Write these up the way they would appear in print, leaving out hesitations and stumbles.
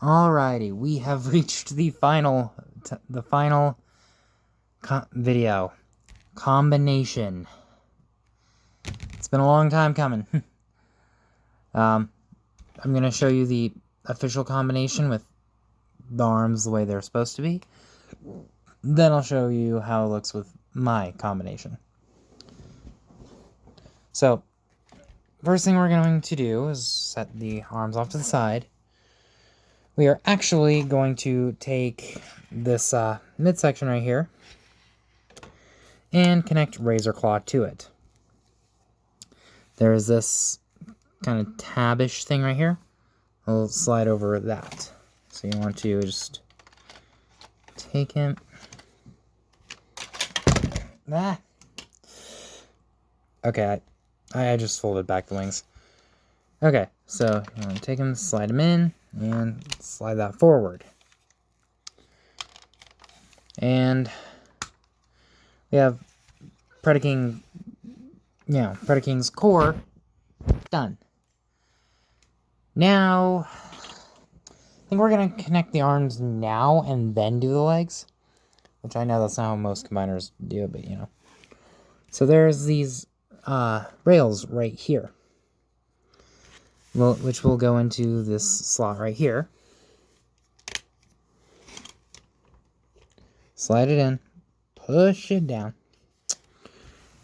Alrighty, we have reached the final video. Combination. It's been a long time coming. I'm going to show you the official combination with the arms the way they're supposed to be. Then I'll show you how it looks with my combination. So, first thing we're going to do is set the arms off to the side. We are actually going to take this midsection right here and connect razor claw to it. There's this kind of tab-ish thing right here. I'll slide over that. So you want to just take him. Okay, I just folded back the wings. Okay, so you want to take him, slide him in, and slide that forward. And we have Predaking's core done. Now, I think we're going to connect the arms now and then do the legs. Which I know that's not how most combiners do it, but you know. So there's these rails right here. Which will go into this slot right here. Slide it in. Push it down.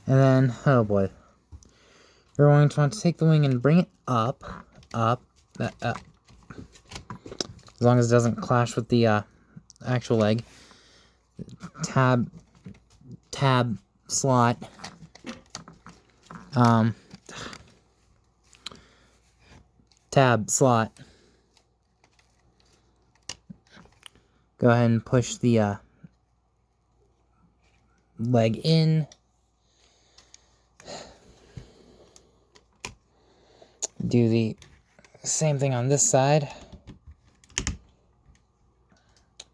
And then, oh boy. You're going to want to take the wing and bring it up. As long as it doesn't clash with the actual leg. Tab slot. Tab slot. Go ahead and push the leg in. Do the same thing on this side.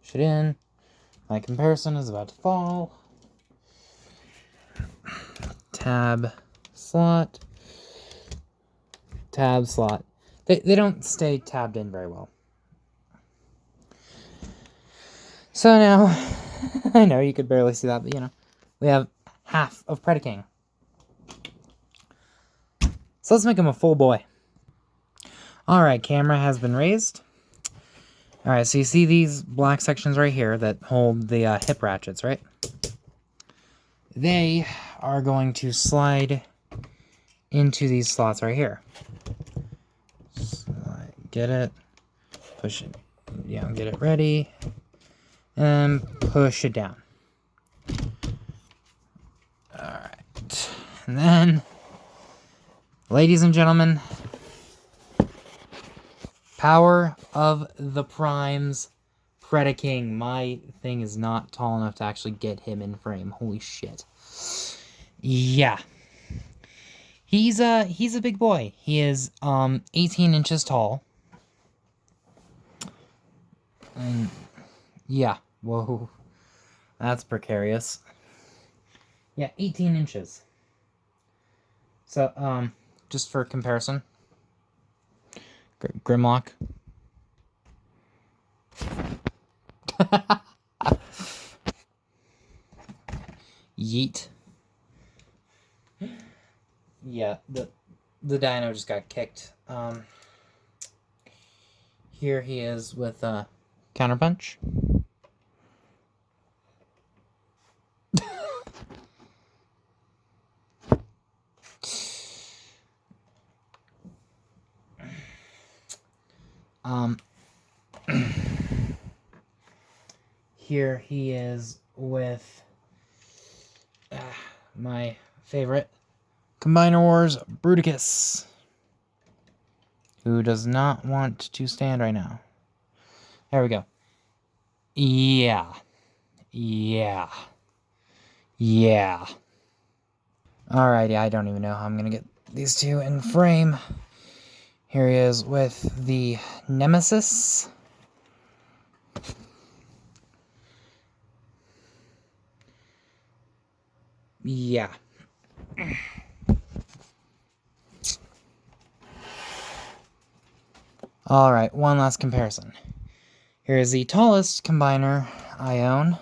Push it in. My comparison is about to fall. Tab slot. Tab slot. They don't stay tabbed in very well. So now, I know you could barely see that, but you know, we have half of Predaking. So let's make him a full boy. Alright, camera has been raised. Alright, so you see these black sections right here that hold the hip ratchets, right? They are going to slide into these slots right here. Slide, get it, push it, get it ready, and push it down. Alright, and then, ladies and gentlemen, power of the primes, Predaking. My thing is not tall enough to actually get him in frame. Holy shit. Yeah. He's a big boy. He is 18 inches tall. And yeah, whoa. That's precarious. Yeah, 18 inches. So just for comparison, Grimlock. Yeet. Yeah, the dino just got kicked. Here he is with Counterpunch. Here he is with my favorite Combiner Wars Bruticus, who does not want to stand right now. There we go. Yeah. Alrighty, I don't even know how I'm gonna get these two in frame. Here he is with the Nemesis. Yeah. Alright, one last comparison. Here is the tallest combiner I own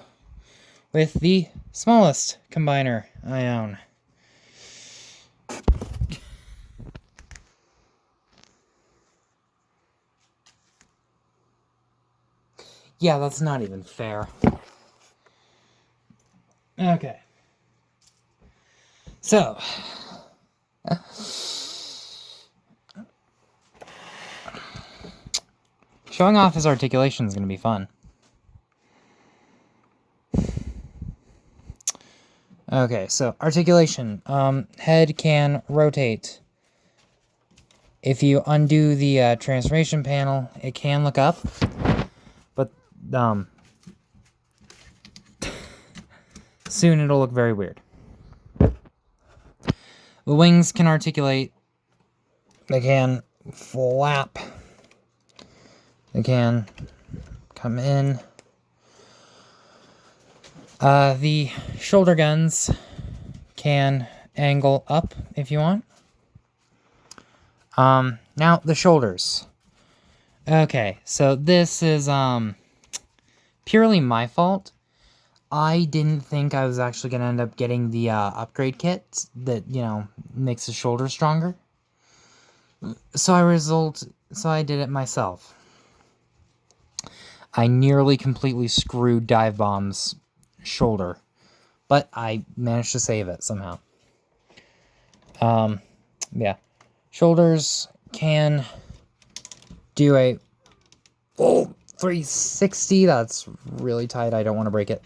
with the smallest combiner I own. Yeah, that's not even fair. Okay. So, showing off his articulation is going to be fun. Okay, so articulation. Head can rotate. If you undo the transformation panel, it can look up, but soon it'll look very weird. The wings can articulate. They can flap. They can come in. The shoulder guns can angle up if you want. Now the shoulders. Okay, so this is purely my fault. I didn't think I was actually going to end up getting the upgrade kit that, you know, makes the shoulder stronger. So I did it myself. I nearly completely screwed Dive Bomb's shoulder, but I managed to save it somehow. Yeah. Shoulders can do a full 360. That's really tight. I don't want to break it.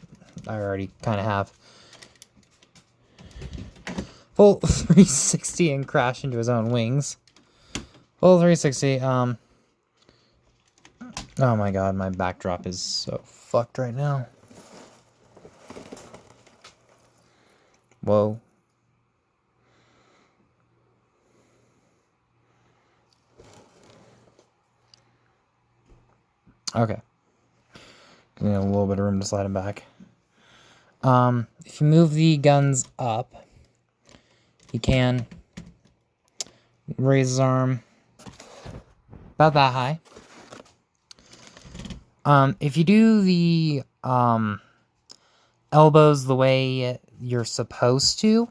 I already kind of have. Full 360 and crash into his own wings. Full 360. Oh my god, my backdrop is so fucked right now. Whoa. Okay. A little bit of room to slide him back. If you move the guns up, you can raise his arm about that high. If you do the elbows the way you're supposed to,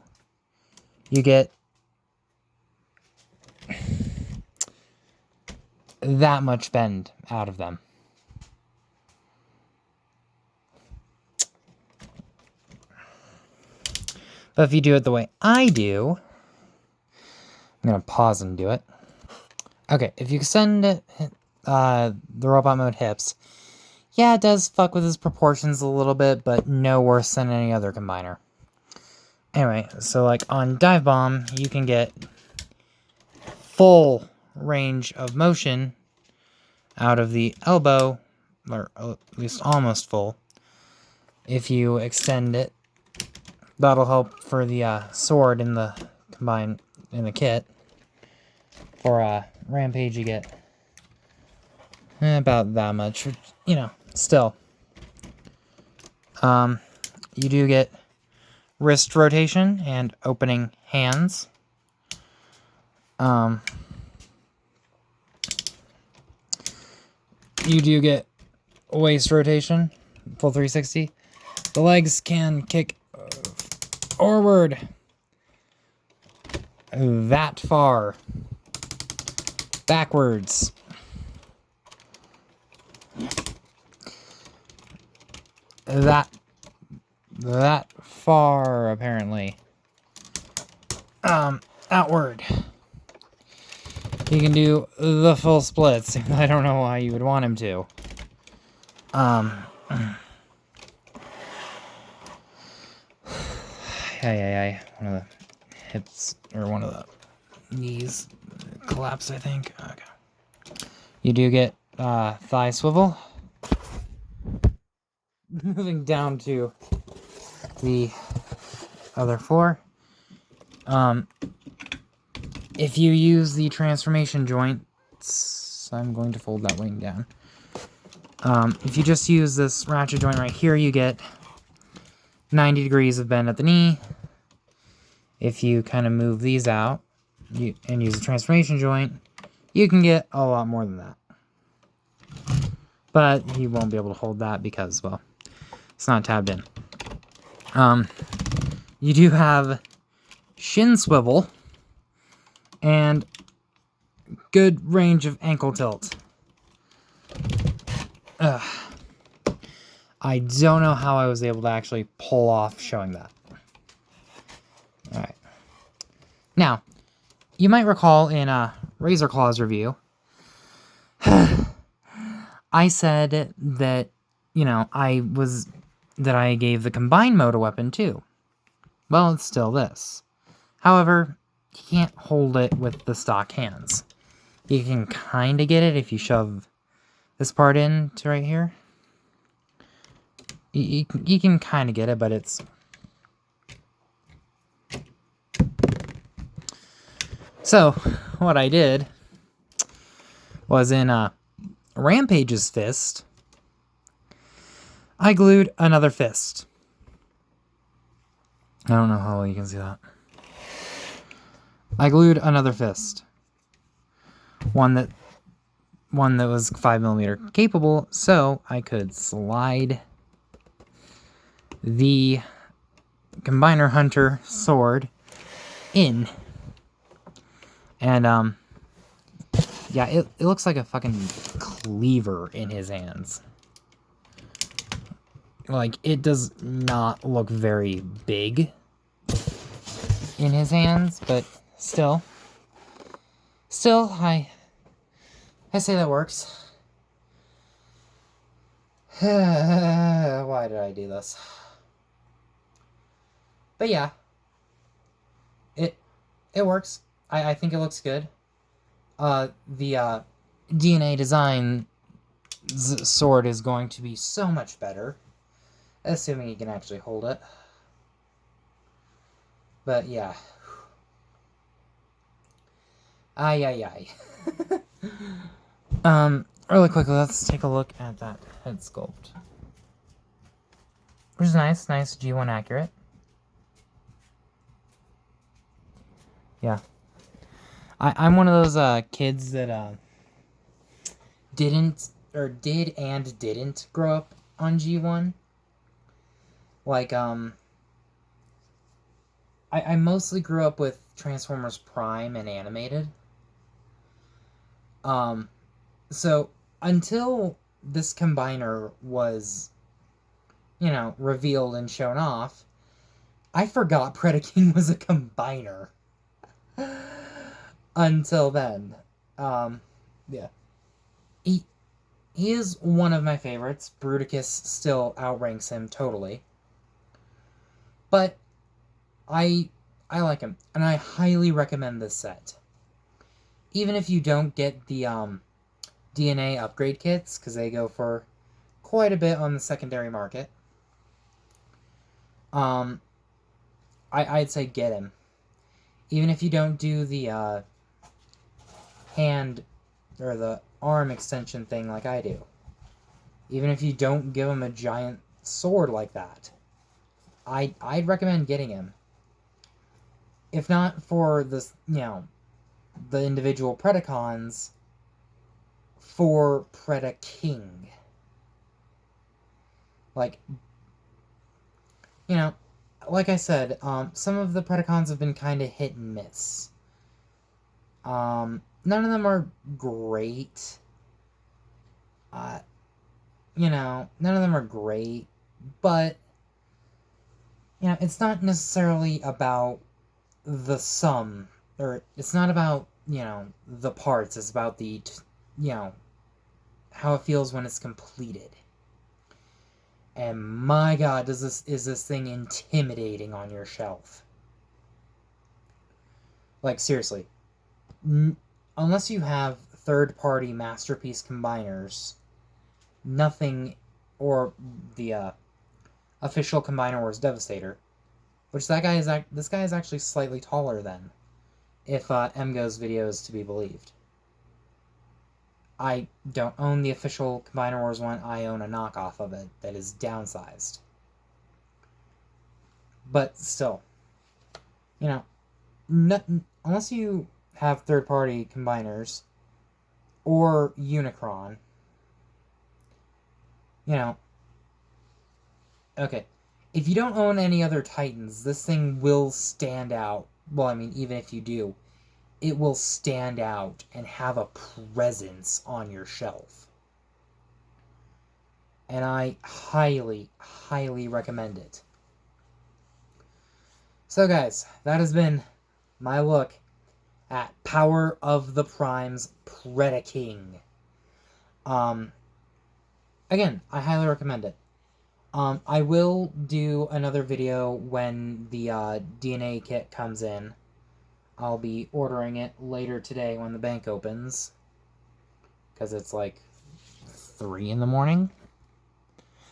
you get that much bend out of them. But if you do it the way I do, I'm going to pause and do it. Okay, if you extend the robot mode hips, yeah, it does fuck with his proportions a little bit, but no worse than any other combiner. Anyway, so like on Dive Bomb, you can get full range of motion out of the elbow, or at least almost full. If you extend it, that'll help for the sword in the kit. For Rampage, you get about that much, you know, still. You do get wrist rotation and opening hands. You do get waist rotation, full 360. The legs can kick forward that far, backwards, that far, apparently, outward. He can do the full splits. I don't know why you would want him to. One of the hips, or one of the knees collapsed, I think. Okay. You do get thigh swivel. Moving down to the other floor. If you use the transformation joints, I'm going to fold that wing down. If you just use this ratchet joint right here, you get 90 degrees of bend at the knee. If you kind of move these out and use a transformation joint, you can get a lot more than that. but he won't be able to hold that because, well, it's not tabbed in. You do have shin swivel and good range of ankle tilt. I don't know how I was able to actually pull off showing that. Alright. Now, you might recall in a Razor Claws review, I said that, you know, I gave the combined mode a weapon too. Well, it's still this. However, you can't hold it with the stock hands. You can kind of get it if you shove this part in to right here. You can kind of get it, but it's... So, what I did was in Rampage's fist, I glued another fist. I don't know how well you can see that. I glued another fist. One that was 5mm capable, so I could slide the Combiner Hunter sword in. And, yeah, it looks like a fucking cleaver in his hands. Like, it does not look very big in his hands, but still, I say that works. Why did I do this? But yeah, it works. I think it looks good. The DNA Design sword is going to be so much better, assuming you can actually hold it. But yeah. Ay. Really quickly, let's take a look at that head sculpt. Which is nice G1 accurate. Yeah. I'm one of those kids that did and didn't grow up on G1. Like, I mostly grew up with Transformers Prime and Animated. So until this combiner was, you know, revealed and shown off, I forgot Predaking was a combiner. Until then. Yeah. He is one of my favorites. Bruticus still outranks him totally. But I like him, and I highly recommend this set. Even if you don't get the DNA upgrade kits, because they go for quite a bit on the secondary market, I'd say get him. Even if you don't do the hand or the arm extension thing like I do. Even if you don't give him a giant sword like that, I'd recommend getting him. If not for this, you know, the individual Predacons, for Predaking. Like, you know, like I said, some of the Predacons have been kind of hit and miss. None of them are great. You know, none of them are great, but, you know, it's not necessarily about the sum, or it's not about, you know, the parts, it's about the, you know, how it feels when it's completed. And my god, is this thing intimidating on your shelf. Like, seriously. Unless you have third-party Masterpiece combiners, nothing, or the official Combiner Wars Devastator, which this guy is actually slightly taller than, if MGO's video is to be believed. I don't own the official Combiner Wars one, I own a knockoff of it that is downsized. But still, you know, unless you have third-party combiners, or Unicron, you know, okay. If you don't own any other Titans, this thing will stand out. Well, I mean, even if you do, it will stand out and have a presence on your shelf. And I highly, highly recommend it. So guys, that has been my look at Power of the Prime's PREDAKING. Again, I highly recommend it. I will do another video when the DNA kit comes in. I'll be ordering it later today when the bank opens. Because it's like 3 in the morning?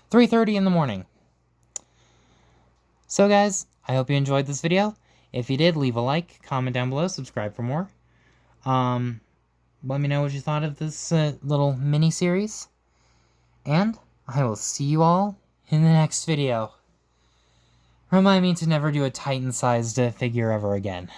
3:30 in the morning. So guys, I hope you enjoyed this video. If you did, leave a like, comment down below, subscribe for more. Let me know what you thought of this little mini-series. And I will see you all in the next video. Remind me to never do a Titan-sized figure ever again.